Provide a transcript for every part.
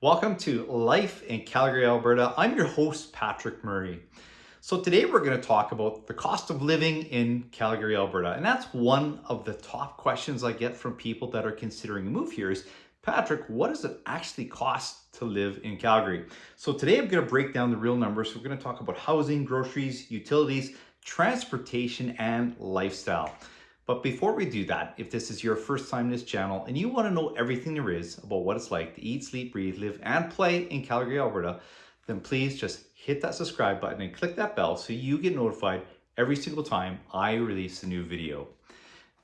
Welcome to Life in Calgary, Alberta. I'm your host, Patrick Murray. So today we're going to talk about the cost of living in Calgary, Alberta. And that's one of the top questions I get from people that are considering a move here is, Patrick, what does it actually cost to live in Calgary? So today I'm going to break down the real numbers. We're going to talk about housing, groceries, utilities, transportation, and lifestyle. But before we do that, if this is your first time in this channel and you want to know everything there is about what it's like to eat, sleep, breathe, live, and play in Calgary, Alberta, then please just hit that subscribe button and click that bell so you get notified every single time I release a new video.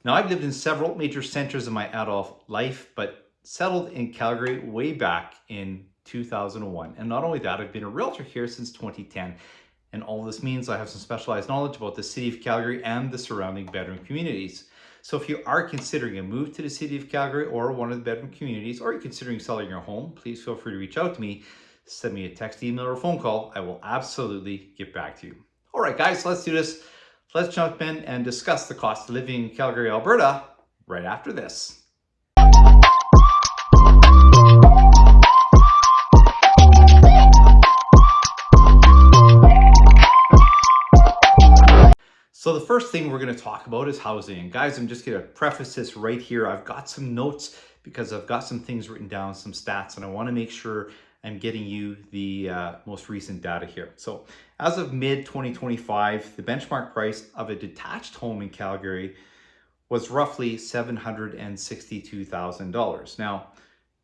Now, I've lived in several major centers in my adult life, but settled in Calgary way back in 2001. And not only that, I've been a realtor here since 2010. And all this means I have some specialized knowledge about the city of Calgary and the surrounding bedroom communities. So if you are considering a move to the city of Calgary or one of the bedroom communities, or you're considering selling your home, please feel free to reach out to me. Send me a text, email, or phone call. I will absolutely get back to you. All right, guys, let's do this. Let's jump in and discuss the cost of living in Calgary, Alberta right after this. So the first thing we're going to talk about is housing. And guys, I'm just going to preface this right here. I've got some notes because I've got some things written down, some stats, and I want to make sure I'm getting you the most recent data here. So as of mid-2025, the benchmark price of a detached home in Calgary was roughly $762,000. Now,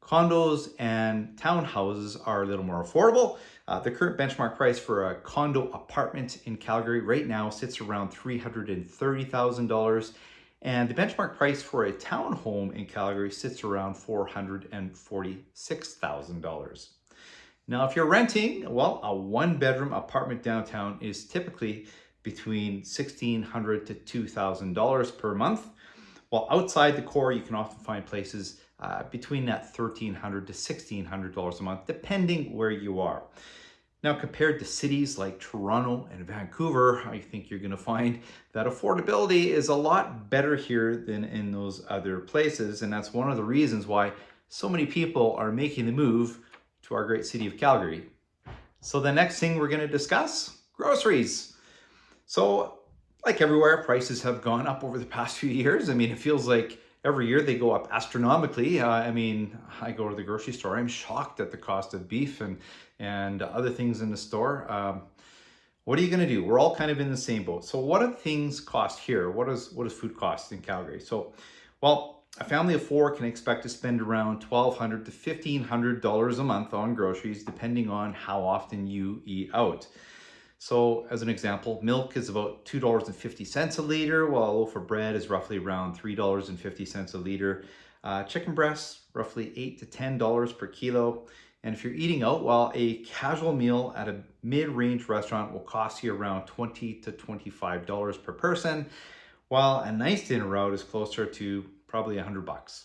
condos and townhouses are a little more affordable. The current benchmark price for a condo apartment in Calgary right now sits around $330,000. And the benchmark price for a townhome in Calgary sits around $446,000. Now, if you're renting, well, a one-bedroom apartment downtown is typically between $1,600 to $2,000 per month. While outside the core, you can often find places between that $1,300 to $1,600 a month, depending where you are. Now, compared to cities like Toronto and Vancouver, I think you're going to find that affordability is a lot better here than in those other places. And that's one of the reasons why so many people are making the move to our great city of Calgary. So the next thing we're going to discuss, groceries. So like everywhere, prices have gone up over the past few years. I mean, it feels like every year they go up astronomically. I go to the grocery store, I'm shocked at the cost of beef and other things in the store. What are you going to do? We're all kind of in the same boat. So what do things cost here? What does food cost in Calgary? So, well, a family of four can expect to spend around $1,200 to $1,500 a month on groceries, depending on how often you eat out. So as an example, milk is about $2.50 a liter, while a loaf of bread is roughly around $3.50 a liter. Chicken breasts, roughly $8 to $10 per kilo. And if you're eating out, well, a casual meal at a mid-range restaurant will cost you around $20 to $25 per person, while a nice dinner out is closer to probably $100.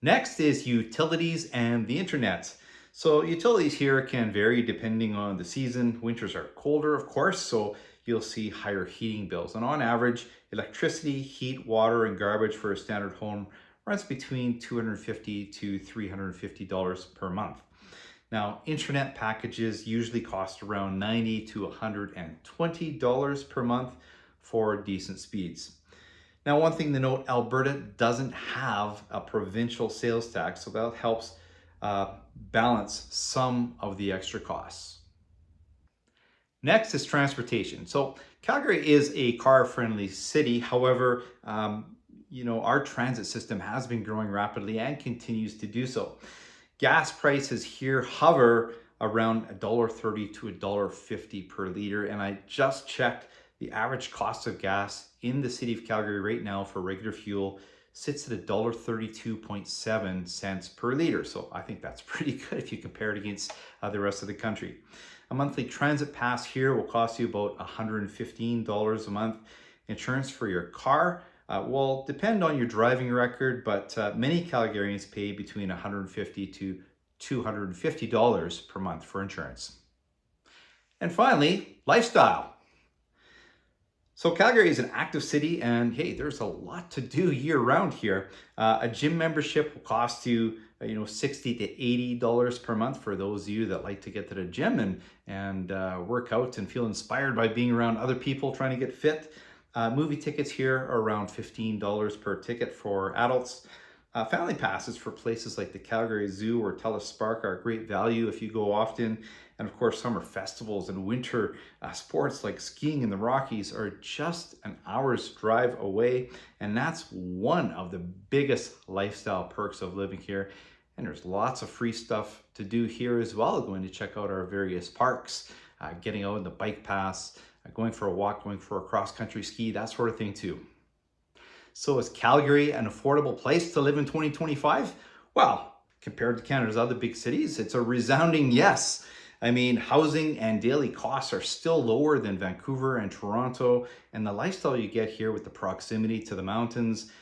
Next is utilities and the internet. So utilities here can vary depending on the season. Winters are colder, of course, so you'll see higher heating bills. And on average, electricity, heat, water, and garbage for a standard home runs between $250 to $350 per month. Now, internet packages usually cost around $90 to $120 per month for decent speeds. Now, one thing to note, Alberta doesn't have a provincial sales tax, so that helps balance some of the extra costs. Next is transportation. So Calgary is a car-friendly city. However, our transit system has been growing rapidly and continues to do so. Gas prices here hover around $1.30 to $1.50 per liter. And I just checked the average cost of gas in the city of Calgary right now for regular fuel sits at $1.32.7 per liter. So I think that's pretty good if you compare it against the rest of the country. A monthly transit pass here will cost you about $115 a month. Insurance for your car will depend on your driving record, but many Calgarians pay between $150 to $250 per month for insurance. And finally, lifestyle. So Calgary is an active city, and hey, there's a lot to do year round here. A gym membership will cost you $60 to $80 per month for those of you that like to get to the gym and work out and feel inspired by being around other people trying to get fit. Movie tickets here are around $15 per ticket for adults. Family passes for places like the Calgary Zoo or Telus Spark are a great value if you go often. And of course, summer festivals and winter sports like skiing in the Rockies are just an hour's drive away. And that's one of the biggest lifestyle perks of living here. And there's lots of free stuff to do here as well. Going to check out our various parks, getting out in the bike paths, going for a walk, going for a cross-country ski, that sort of thing too. So is Calgary an affordable place to live in 2025? Well, compared to Canada's other big cities, it's a resounding yes. I mean, housing and daily costs are still lower than Vancouver and Toronto, and the lifestyle you get here with the proximity to the mountains,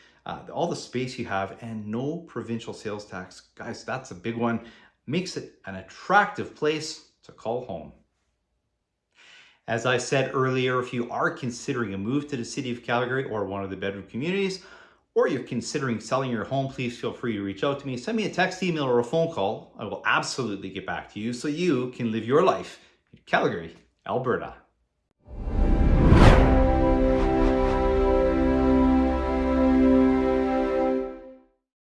all the space you have, and no provincial sales tax, guys, that's a big one, makes it an attractive place to call home. As I said earlier, if you are considering a move to the city of Calgary or one of the bedroom communities, or you're considering selling your home, please feel free to reach out to me. Send me a text, email, or a phone call. I will absolutely get back to you so you can live your life in Calgary, Alberta.